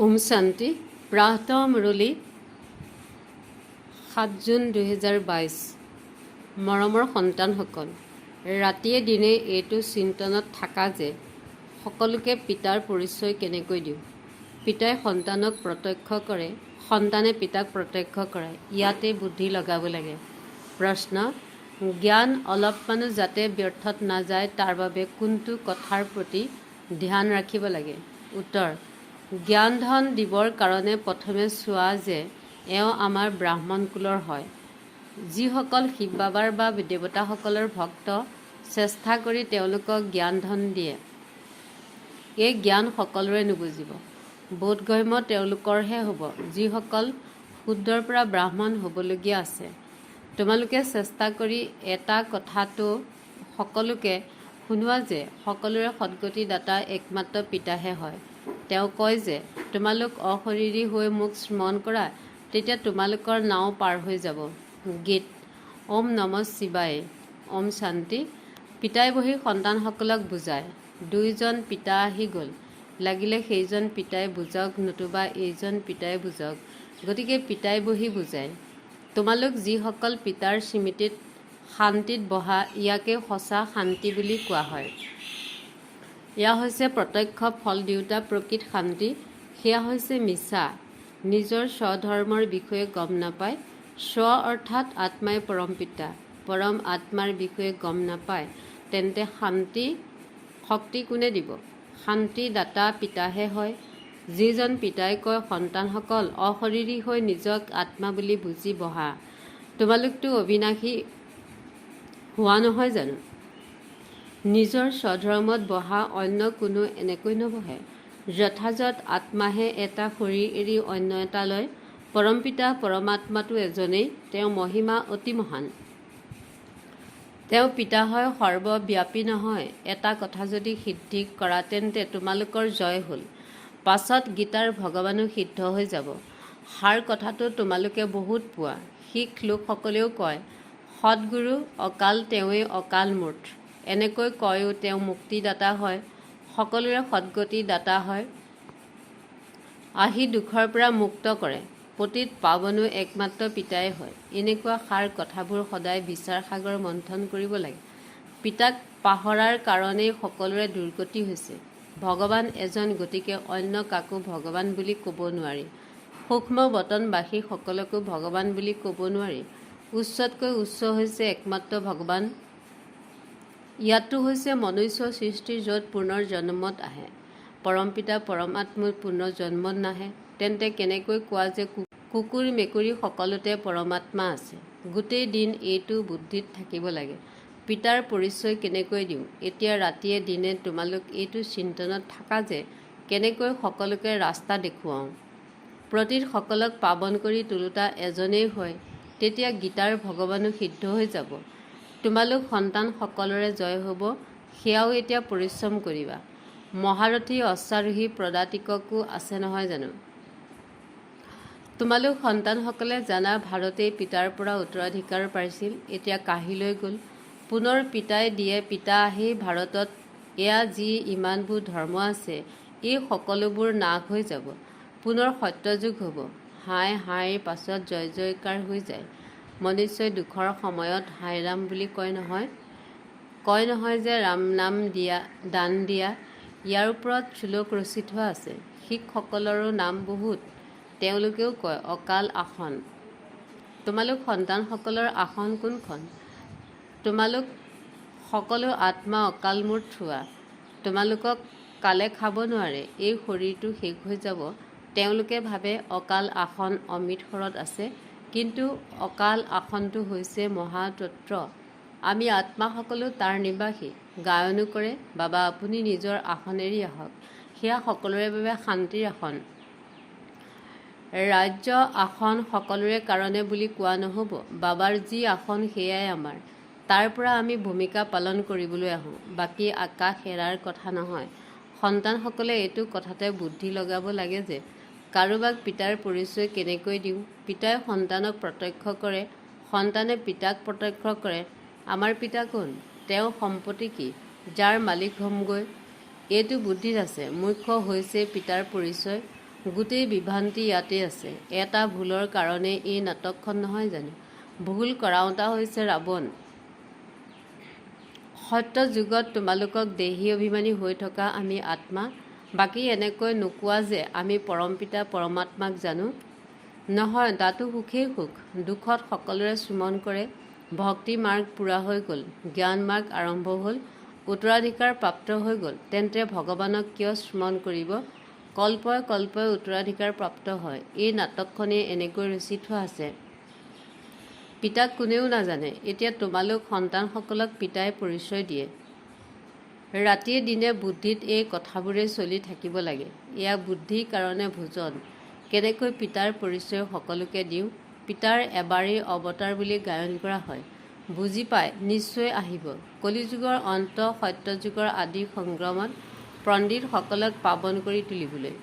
ওম শান্তি। প্ৰাতঃ মুৰলী 7 জুন 2022। মৰমৰ সন্তানসকল, ৰাতিয়ে দিনে এইটো চিন্তনত থাকা যে সকলোকে পিতাৰ পৰিচয় কেনেকৈ দিওঁ। পিতাই সন্তানক প্ৰত্যক্ষ কৰে, সন্তানে পিতাক প্ৰত্যক্ষ কৰে। ইয়াতে বুদ্ধি লগাব লাগে। প্ৰশ্ন: জ্ঞান অলপমানো যাতে ব্যৰ্থত নাযায় তাৰ বাবে কোনটো কথাৰ প্ৰতি ধ্যান ৰাখিব লাগে? উত্তৰ: জ্ঞান ধন দিবৰ কাৰণে প্ৰথমে চোৱা যে এওঁ আমাৰ ব্ৰাহ্মণ কুলৰ হয়। যিসকল শিৱ বাবাৰ বা দেৱতাসকলৰ ভক্ত, চেষ্টা কৰি তেওঁলোকক জ্ঞান ধন দিয়ে। এই জ্ঞান সকলোৰে নুবুজিব, বোধগম্য তেওঁলোকৰহে হ'ব যিসকল শুদ্ধৰ পৰা ব্ৰাহ্মণ হ'বলগীয়া আছে। তোমালোকে চেষ্টা কৰি এটা কথাটো সকলোকে শুনোৱা যে সকলোৰে সদ্গতি দাতা একমাত্ৰ পিতাহে হয়। তেওঁ কয় যে তোমালোক অশৰীৰী হৈ মোক স্মৰণ কৰা, তেতিয়া তোমালোকৰ নাও পাৰ হৈ যাব। গীত। ওম নমঃ শিৱায়। ওম শান্তি। পিতাই বহি সন্তানসকলক বুজায়। দুইজন পিতা আহি গ'ল, লাগিলে সেইজন পিতাই বুজক নতুবা এইজন পিতাই বুজক, গতিকে পিতাই বহি বুজায়। তোমালোক যিসকল পিতাৰ স্মৃতিত শান্তিত বহা, ইয়াকে সঁচা শান্তি বুলি কোৱা হয়। এয়া হৈছে প্ৰত্যক্ষ ফল দিওঁতা প্ৰকৃত শান্তি। সেয়া হৈছে মিছা। নিজৰ স্বধৰ্মৰ বিষয়ে গম নাপায়। স্ব অৰ্থাৎ আত্মাই পৰম পিতা, পৰম আত্মাৰ বিষয়ে গম নাপায়, তেন্তে শান্তি শক্তি কোনে দিব? শান্তি দাতা পিতাহে হয়। যিজন পিতাই কয়, সন্তানসকল অশৰীৰী হৈ নিজক আত্মা বুলি বুজি বহা। তোমালোকতো অবিনাশী হোৱা নহয় জানো? নিজৰ স্বধৰ্মত বহা, অন্য কোনো এনেকৈ নবহে। যথাযথ আত্মাহে এটা শৰীৰ এৰি অন্য এটা লয়। পৰমপিতা পৰমাত্মাটো এজনেই, তেওঁ মহিমা অতি মহান। তেওঁ পিতা হয়, সৰ্বব্যাপী নহয়। এটা কথা যদি সিদ্ধি কৰা তেন্তে তোমালোকৰ জয় হ'ল। পাছত গীতাৰ ভগৱানো সিদ্ধ হৈ যাব। সাৰ কথাটো তোমালোকে বহুত পোৱা। শিখ লোকসকলেও কয়, সৎগুৰু অকাল তেওঁৱেই অকাল মূৰ্ত। এনেকৈ কয়ও তেওঁ মুক্তিদাতা হয়, সকলোৰে সদ্গতি দাতা হয়, আহি দুখৰ পৰা মুক্ত কৰে। পতিত পাৱনো একমাত্ৰ পিতাই হয়। এনেকুৱা সাৰ কথাবোৰ সদায় বিচাৰ সাগৰ মন্থন কৰিব লাগে। পিতাক পাহৰাৰ কাৰণেই সকলোৰে দুৰ্গতি হৈছে। ভগৱান এজন, গতিকে অন্য কাকো ভগৱান বুলি ক'ব নোৱাৰি। সূক্ষ্ম বতনবাসী সকলকো ভগৱান বুলি ক'ব নোৱাৰি। উচ্চতকৈ উচ্চ হৈছে একমাত্ৰ ভগৱান। ইয়াতো হৈছে মনুষ্য সৃষ্টি, য'ত পুনৰ জন্মত আহে। পৰমপিতা পৰমাত্মাই পুনৰ জন্মত নাহে, তেন্তে কেনেকৈ কোৱা যে কুকুৰ মেকুৰী সকলোতে পৰমাত্মা আছে? গোটেই দিন এইটো বুদ্ধিত থাকিব লাগে। পিতাৰ পৰিচয় কেনেকৈ দিওঁ? এতিয়া ৰাতিয়ে দিনে তোমালোক এইটো চিন্তনত থাকা যে কেনেকৈ সকলোকে ৰাস্তা দেখুৱাওঁ। পতিত সকলক পাৱন কৰি তোলোতা এজনেই হয়, তেতিয়া গীতাৰ ভগৱানো সিদ্ধ হৈ যাব। তোমালোক সন্তান সকলোৰে জয় হ'ব, সেয়াও এতিয়া পৰিশ্ৰম কৰিবা। মহাৰথী অশ্বাৰোহী পদাতিকো আছে নহয় জানো? তোমালোক সন্তানসকলে জানা, ভাৰতেই পিতাৰ পৰা উত্তৰাধিকাৰ পাইছিল, এতিয়া কাঢ়ি গ'ল। পুনৰ পিতাই দিয়ে, পিতা আহি ভাৰতত এয়া যি ইমানবোৰ ধৰ্ম আছে, এই সকলোবোৰ নাশ হৈ যাব। পুনৰ সত্যযুগ হ'ব। হাই হাইৰ পাছত জয় জয়কাৰ হৈ যায়। মনুষ্যই দুখৰ সময়ত হাই ৰাম বুলি কয় নহয় যে ৰাম নাম দিয়া, দান দিয়া। ইয়াৰ ওপৰত শ্লোক ৰচি থোৱা আছে। শিখসকলৰো নাম বহুত, তেওঁলোকেও কয় অকাল আসন। তোমালোক সন্তানসকলৰ আসন কোনখন? তোমালোক সকলো আত্মা অকাল মূৰ্ত হোৱা। তোমালোকক কালে খাব নোৱাৰে, এই শৰীৰটো শেষ হৈ যাব। তেওঁলোকে ভাবে অকাল আসন অমৃতসৰত আছে, কিন্তু অকাল আসনটো হৈছে মহাতত্ত্ব। আমি আত্মাসকলো তাৰ নিবাসী। গায়নো কৰে, বাবা আপুনি নিজৰ আসন এৰি আহক, সেয়া সকলোৰে বাবে শান্তিৰ আসন। ৰাজ্য আসন সকলোৰে কাৰণে বুলি কোৱা নহ'ব। বাবাৰ যি আসন সেয়াই আমাৰ, তাৰ পৰা আমি ভূমিকা পালন কৰিবলৈ আহোঁ, বাকী আকাশ এৰাৰ কথা নহয়। সন্তানসকলে এইটো কথাতে বুদ্ধি লগাব লাগে যে কাৰোবাক পিতাৰ পৰিচয় কেনেকৈ দিওঁ। পিতাই সন্তানক প্ৰত্যক্ষ কৰে, সন্তানে পিতাক প্ৰত্যক্ষ কৰে। আমাৰ পিতা কোন? তেওঁৰ সম্পত্তি কি? যাৰ মালিক হ'মগৈ। এইটো বুদ্ধিত আছে। মুখ্য হৈছে পিতাৰ পৰিচয়। গোটেই বিভ্ৰান্তি ইয়াতেই আছে। এটা ভুলৰ কাৰণে এই নাটকখন নহয় জানো? ভুল কৰাওঁতা হৈছে ৰাৱণ। সত্য যুগত তোমালোকক দেহী অভিমানী হৈ থকা আমি আত্মা, বাকী এনেকৈ নোকোৱা যে আমি পৰম পিতা পৰমাত্মাক জানো। নহয়, তাতো সুখেই সুখ। দুখত সকলোৰে চুমন কৰে। ভক্তি মাৰ্গ পূৰা হৈ গ'ল, জ্ঞান মাৰ্গ আৰম্ভ হ'ল, উত্তৰাধিকাৰ প্ৰাপ্ত হৈ গ'ল। তেন্তে ভগৱানক কিয় স্মৰণ কৰিব? কল্পই কল্পই উত্তৰাধিকাৰ প্ৰাপ্ত হয়। এই নাটকখনেই এনেকৈ ৰচি থোৱা আছে। পিতাক কোনেও নাজানে। এতিয়া তোমালোক সন্তানসকলক পিতাই পৰিচয় দিয়ে। ৰাতিয়ে দিনে বুদ্ধিত এই কথাবোৰেই চলি থাকিব লাগে। এয়া বুদ্ধিৰ কাৰণে ভোজন। কেনেকৈ পিতাৰ পৰিচয় সকলোকে দিওঁ? পিতাৰ এবাৰেই অৱতাৰ বুলি গায়ন কৰা হয়। বুজি পাই নিশ্চয় আহিব। কলিযুগৰ অন্ত সত্যযুগৰ আদি সংগ্ৰামত পণ্ডিতসকলক পাৱন কৰি তুলিবলৈ।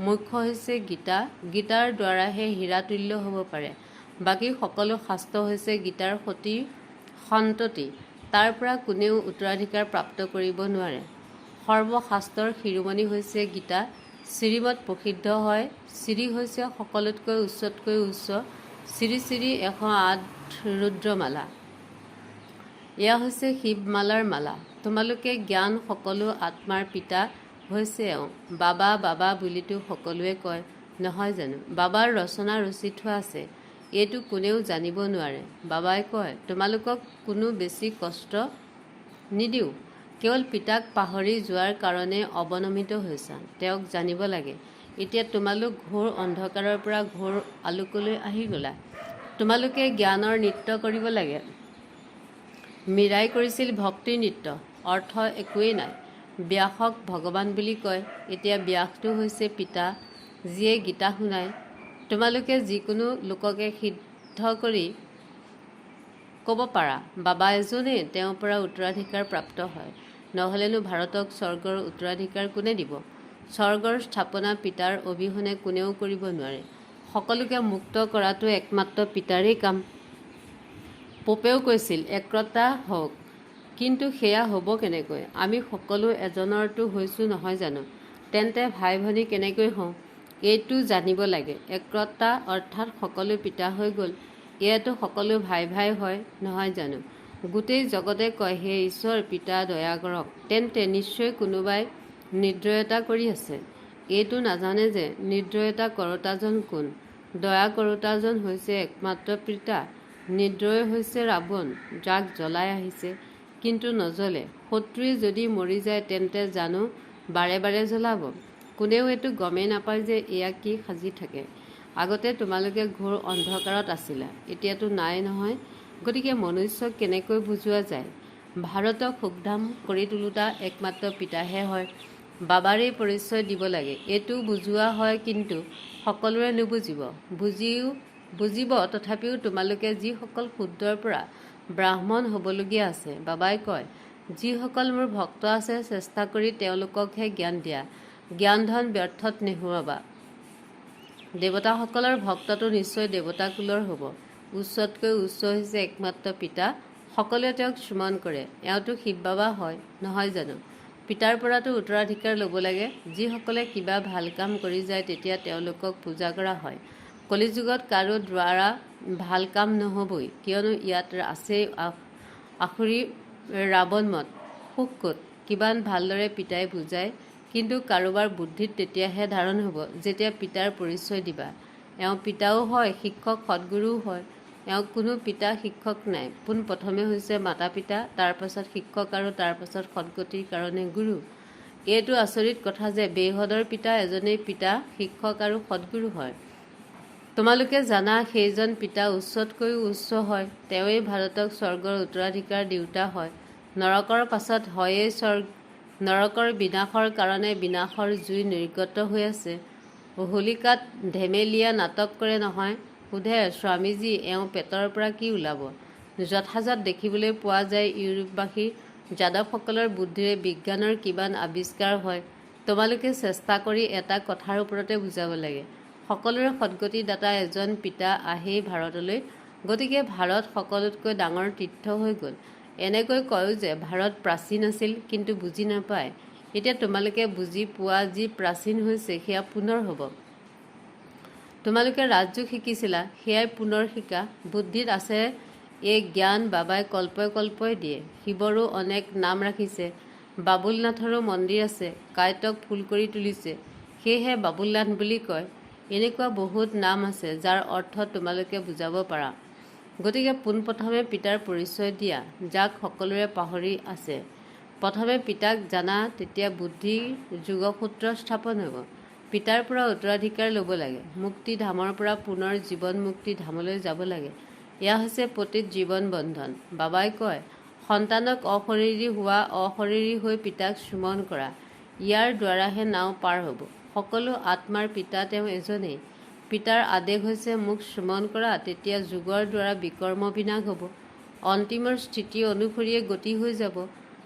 মুখ্য হৈছে গীতা। গীতাৰ দ্বাৰাহে হীৰাতুল্য হ'ব পাৰে। বাকী সকলো শাস্ত্ৰ হৈছে গীতাৰ সতীৰ সন্ততি। তাৰ পৰা কোনেও উত্তৰাধিকাৰ প্ৰাপ্ত কৰিব নোৱাৰে। সৰ্বশাস্ত্ৰৰ শিৰোমণি হৈছে গীতা। শ্ৰীমত প্ৰসিদ্ধ হয়। শ্ৰী হৈছে সকলোতকৈ উচ্চতকৈ উচ্চ। শ্ৰী শ্ৰী 108 ৰুদ্ৰমালা। এয়া হৈছে শিৱমালাৰ মালা। তোমালোকে জ্ঞান সকলো আত্মাৰ পিতা হৈছে এওঁ। বাবা বাবা বুলিতো সকলোৱে কয়, নহয় জানো? বাবাৰ ৰচনা ৰচি থোৱা আছে। এইটো কোনেও জানিব নোৱাৰে। বাবাই কয়, তোমালোকক কোনো বেছি কষ্ট নিদিওঁ। কেৱল পিতাক পাহৰি যোৱাৰ কাৰণে অৱনমিত হৈছা। তেওঁক জানিব লাগে। এতিয়া তোমালোক ঘোৰ অন্ধকাৰৰ পৰা ঘোৰ আলোকলৈ আহি গ'লা। তোমালোকে জ্ঞানৰ নৃত্য কৰিব লাগে। মীৰাই কৰিছিল ভক্তিৰ নৃত্য। অৰ্থ একোৱেই নাই। ব্যাসক ভগৱান বুলি কয়। এতিয়া ব্যাসটো হৈছে পিতা, যিয়ে গীতা শুনায়। তোমালোকে যিকোনো লোককে সিদ্ধ কৰি ক'ব পাৰা, বাবা এজনেই তেওঁৰ পৰা উত্তৰাধিকাৰ প্ৰাপ্ত হয়। নহ'লেনো ভাৰতক স্বৰ্গৰ উত্তৰাধিকাৰ কোনে দিব? স্বৰ্গৰ স্থাপনা পিতাৰ অবিহনে কোনেও কৰিব নোৱাৰে। সকলোকে মুক্ত কৰাটো একমাত্ৰ পিতাৰেই কাম। পোপেও কৈছিল একতা হওক, কিন্তু সেয়া হ'ব কেনেকৈ? আমি সকলো এজনৰতো হৈছোঁ নহয় জানো? তেন্তে ভাই ভনী কেনেকৈ হওঁ? এইটো জানিব লাগে। একতা অৰ্থাৎ সকলো পিতা হৈ গ'ল। এয়াতো সকলো ভাই ভাই হয়, নহয় জানো? গোটেই জগতে কয়, হে ঈশ্বৰ পিতা দয়া কৰক। তেন্তে নিশ্চয় কোনোবাই নিৰ্দয়তা কৰি আছে। এইটো নাজানে যে নিৰ্দয়তা কৰোঁতাজন কোন? দয়া কৰোঁতাজন হৈছে একমাত্ৰ পিতা। নিৰ্দয় হৈছে ৰাৱণ, যাক জ্বলাই আহিছে, কিন্তু নজ্বলে। শত্ৰুৱে যদি মৰি যায় তেন্তে জানো বাৰে বাৰে জ্বলাব? কোনেও এইটো গমেই নাপায় যে এয়া কি সাজি থাকে। আগতে তোমালোকে ঘোৰ অন্ধকাৰত আছিলা, এতিয়াতো নাই নহয়। গতিকে মনুষ্যক কেনেকৈ বুজোৱা যায়? ভাৰতক সুখধাম কৰি তোলোতা একমাত্ৰ পিতাহে হয়। বাবাৰেই পৰিচয় দিব লাগে। এইটো বুজোৱা হয়, কিন্তু সকলোৰে নুবুজিব। বুজিব তথাপিও তোমালোকে যিসকল শুদ্ধৰ পৰা ব্ৰাহ্মণ হ'বলগীয়া আছে, বাবাই কয়, যিসকল মোৰ ভক্ত আছে চেষ্টা কৰি তেওঁলোককহে জ্ঞান দিয়া। জ্ঞান ধন ব্যৰ্থত নেহেৰুৱাবা। দেৱতাসকলৰ ভক্তটো নিশ্চয় দেৱতা কুলৰ হ'ব। উচ্চতকৈ উচ্চ হৈছে একমাত্ৰ পিতা। সকলোৱে তেওঁক স্মৰণ কৰে। এওঁতো শিৱ বাবা হয়, নহয় জানো? পিতাৰ পৰাতো উত্তৰাধিকাৰ ল'ব লাগে। যিসকলে কিবা ভাল কাম কৰি যায় তেতিয়া তেওঁলোকক পূজা কৰা হয়। কলিযুগত কাৰো দ্বাৰা ভাল কাম নহ'বই, কিয়নো ইয়াত আছেই আসুৰী ৰাৱণমত। সুখ ক'ত? কিমান ভালদৰে পিতাই বুজায়, কিন্তু কাৰোবাৰ বুদ্ধিত তেতিয়াহে ধাৰণ হ'ব যেতিয়া পিতাৰ পৰিচয় দিবা। এওঁ পিতাও হয়, শিক্ষক সদ্গুৰুও হয়। এওঁ কোনো পিতা শিক্ষক নাই। পোনপ্ৰথমে হৈছে মাতা পিতা, তাৰ পাছত শিক্ষক আৰু তাৰ পাছত সদ্গতিৰ কাৰণে গুৰু। এইটো আচৰিত কথা যে বেহদৰ পিতা এজনেই পিতা, শিক্ষক আৰু সদ্গুৰু হয়। তোমালোকে জানা সেইজন পিতা উচ্চতকৈও উচ্চ হয়। তেওঁৱেই ভাৰতক স্বৰ্গৰ উত্তৰাধিকাৰ দিওঁতা হয়। নৰকৰ পাছত হয়েই স্বৰ্গ। নৰকৰ বিনাশৰ কাৰণে বিনাশৰ জুই নিৰ্গত হৈ আছে। হোলিকাত ধেমেলীয়া নাটক কৰে নহয়। সোধে স্বামীজী, এওঁ পেটৰ পৰা কি ওলাব? যথাযথ দেখিবলৈ পোৱা যায় ইউৰোপবাসী যাদৱসকলৰ বুদ্ধিৰে বিজ্ঞানৰ কিমান আৱিষ্কাৰ হয়। তোমালোকে চেষ্টা কৰি এটা কথাৰ ওপৰতে বুজাব লাগে। সকলোৰে সদ্গতিদাতা এজন পিতা আহেই ভাৰতলৈ। গতিকে ভাৰত সকলোতকৈ ডাঙৰ তীৰ্থ হৈ গ'ল। এনেকৈ কয়ো যে ভাৰত প্ৰাচীন আছিল, কিন্তু বুজি নাপায়। এতিয়া তোমালোকে বুজি পোৱা যি প্ৰাচীন হৈছে সেয়া পুনৰ হ'ব। তোমালোকে ৰাজযোগ শিকিছিলা, সেয়াই পুনৰ শিকা। বুদ্ধিত আছে এই জ্ঞান বাবাই কল্পই কল্পই দিয়ে। শিৱৰো অনেক নাম ৰাখিছে, বাবুলনাথৰো মন্দিৰ আছে, কাঁইটক ফুল কৰি তুলিছে, সেয়েহে বাবুলনাথ বুলি কয়। এনেকুৱা বহুত নাম আছে যাৰ অৰ্থ তোমালোকে বুজাব পাৰা। গতিকে পোনপ্ৰথমে পিতাৰ পৰিচয় দিয়া, যাক সকলোৰে পাহৰি আছে। প্ৰথমে পিতাক জানা, তেতিয়া বুদ্ধিৰ যোগসূত্ৰ স্থাপন হ'ব। পিতাৰ পৰা উত্তৰাধিকাৰ ল'ব লাগে। মুক্তি ধামৰ পৰা পুনৰ জীৱন মুক্তি ধামলৈ যাব লাগে। এয়া হৈছে পতিত জীৱন বন্ধন। বাবাই কয়, সন্তানক অশৰীৰী হোৱা, অশৰীৰী হৈ পিতাক সুমন কৰা। ইয়াৰ দ্বাৰাহে নাও পাৰ হ'ব। সকলো আত্মাৰ পিতা তেওঁ এজনেই। পিতাৰ আদেশ হৈছে মোক সুমন কৰা, তেতিয়া যোগৰ দ্বাৰা বিকৰ্ম বিনাশ হ'ব। অন্তিমৰ স্থিতি অনুসৰিয়ে গতি হৈ যাব।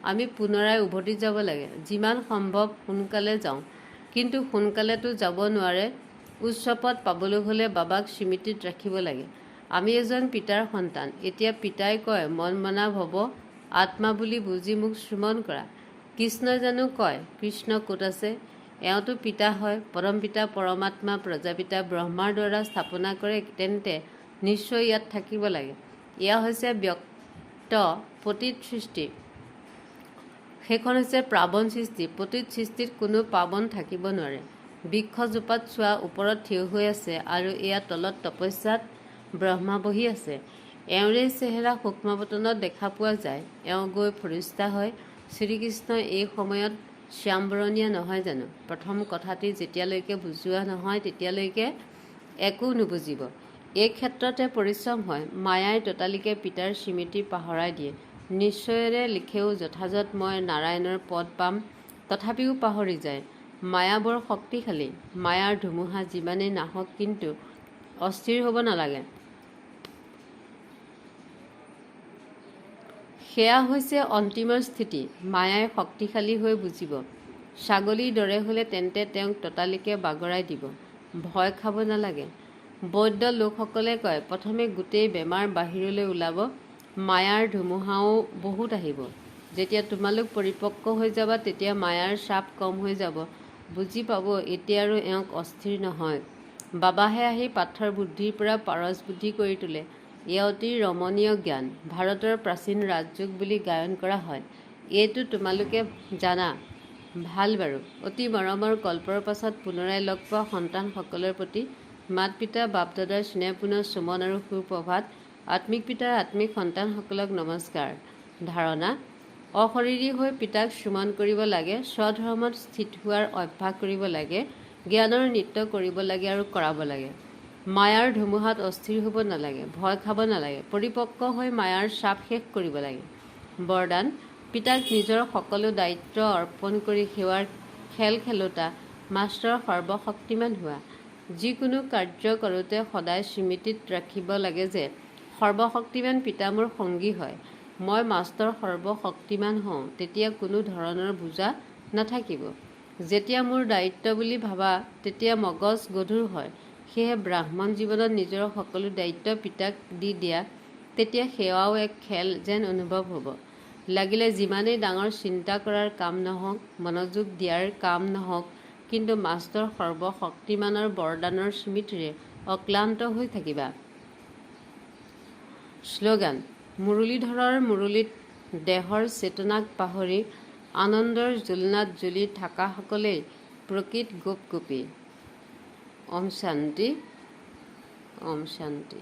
আমি পুনৰাই উভতি যাব লাগে। যিমান সম্ভৱ সোনকালে যাওঁ, কিন্তু সোনকালেতো যাব নোৱাৰে। উচ্চ পদ পাবলৈ হ'লে বাবাক স্মৃতিত ৰাখিব লাগে। আমি এজন পিতাৰ সন্তান। এতিয়া পিতাই কয়, মন মনা ভৱ আত্মা বুলি বুজি মোক সুমন কৰা। কৃষ্ণই জানো কয়, কৃষ্ণ ক'ত আছে? এওঁতো পিতা হয়। পৰম পিতা পৰমাত্মা প্ৰজাপিতা ব্ৰহ্মাৰ দ্বাৰা স্থাপনা কৰে, তেন্তে নিশ্চয় ইয়াত থাকিব লাগে। এয়া হৈছে ব্যক্ত পতিত সৃষ্টি, সেইখন হৈছে পাৱন সৃষ্টি। পতিত সৃষ্টিত কোনো পাৱন থাকিব নোৱাৰে। বৃক্ষজোপাত চোৱা, ওপৰত থিয় হৈ আছে, আৰু এয়া তলত তপস্যাত ব্ৰহ্মা বহি আছে। এওঁৰেই চেহেৰা সূক্ষ্মবতনত দেখা পোৱা যায়। এওঁ গৈ ফৰিষ্টা হয়। শ্ৰীকৃষ্ণই এই সময়ত শ্যামবৰণীয়া নহয় জানো? প্ৰথম কথাটি যেতিয়ালৈকে বুজোৱা নহয় তেতিয়ালৈকে একো নুবুজিব। এই ক্ষেত্ৰতে পৰিশ্ৰম হয়। মায়াই ততালিকে পিতাৰ স্মৃতি পাহৰাই দিয়ে। নিশ্চয়েৰে লিখেও যথাযথ মই নাৰায়ণৰ পদ পাম, তথাপিও পাহৰি যায়। মায়া বৰ শক্তিশালী। মায়াৰ ধুমুহা যিমানেই নাহক, কিন্তু অস্থিৰ হ'ব নালাগে। সেয়া হৈছে অন্তিমৰ স্থিতি। মায়াই শক্তিশালী হৈ বুজিব। ছাগলীৰ দৰে হ'লে তেন্তে তেওঁক ততালিকে বাগৰাই দিব। ভয় খাব নালাগে। বৈদ্য লোকসকলে কয়, প্ৰথমে গোটেই বেমাৰ বাহিৰলৈ ওলাব, মায়াৰ ধুমুহাও বহুত আহিব। যেতিয়া তোমালোক পৰিপক্ক হৈ যাবা, তেতিয়া মায়াৰ চাপ কম হৈ যাব। বুজি পাব এতিয়া আৰু এওঁক অস্থিৰ নহয়। বাবাহে আহি পাথৰ বুদ্ধিৰ পৰা পাৰস বুদ্ধি কৰি তোলে। এয়া অতি ৰমণীয় জ্ঞান। ভাৰতৰ প্ৰাচীন ৰাজযোগ বুলি গায়ন কৰা হয়। এইটো তোমালোকে জানা। ভাল বাৰু। অতি মৰমৰ কল্পৰ পাছত পুনৰাই লগ পোৱা সন্তানসকলৰ প্ৰতি মাত পিতা বাপ দাদাৰ স্নেহপূৰ্ণ সুমন আৰু সুপ্ৰভাত। আত্মিক পিতাৰ আত্মিক সন্তানসকলক নমস্কাৰ। ধাৰণা: অশৰীৰী হৈ পিতাক সুমন কৰিব লাগে, স্বধৰ্মত স্থিত হোৱাৰ অভ্যাস কৰিব লাগে, জ্ঞানৰ নৃত্য কৰিব লাগে আৰু কৰাব লাগে। মায়াৰ ধুমুহাত অস্থিৰ হ'ব নালাগে, ভয় খাব নালাগে। পৰিপক্ক হৈ মায়াৰ চাপ শেষ কৰিব লাগে। বৰদান: পিতাক নিজৰ সকলো দায়িত্ব অৰ্পণ কৰি সেৱাৰ খেল খেলোঁতা, মাষ্টৰ সৰ্বশক্তিমান হোৱা। যিকোনো কাৰ্য কৰোঁতে সদায় স্মৃতিত ৰাখিব লাগে যে সৰ্বশক্তিমান পিতা মোৰ সংগী হয়। মই মাষ্টৰ সৰ্বশক্তিমান হওঁ, তেতিয়া কোনো ধৰণৰ বোজা নাথাকিব। যেতিয়া মোৰ দায়িত্ব বুলি ভাবা, তেতিয়া মগজ গধুৰ হয়। সেয়েহে ব্ৰাহ্মণ জীৱনত নিজৰ সকলো দায়িত্ব পিতাক দি দিয়া, তেতিয়া সেৱাও এক খেল যেন অনুভৱ হ'ব। লাগিলে যিমানেই ডাঙৰ চিন্তা কৰাৰ কাম নহওক, মনোযোগ দিয়াৰ কাম নহওক, কিন্তু মাষ্টৰ সৰ্বশক্তিমানৰ বৰদানৰ স্মৃতিৰে অক্লান্ত হৈ থাকিবা। শ্লোগান: মুৰলীধৰৰ মুৰলীত দেহৰ চেতনাক পাহৰি আনন্দৰ জোলনাত জ্বলি থকাসকলেই প্ৰকৃত গোপ গোপী। ওম শান্তি, ওম শান্তি।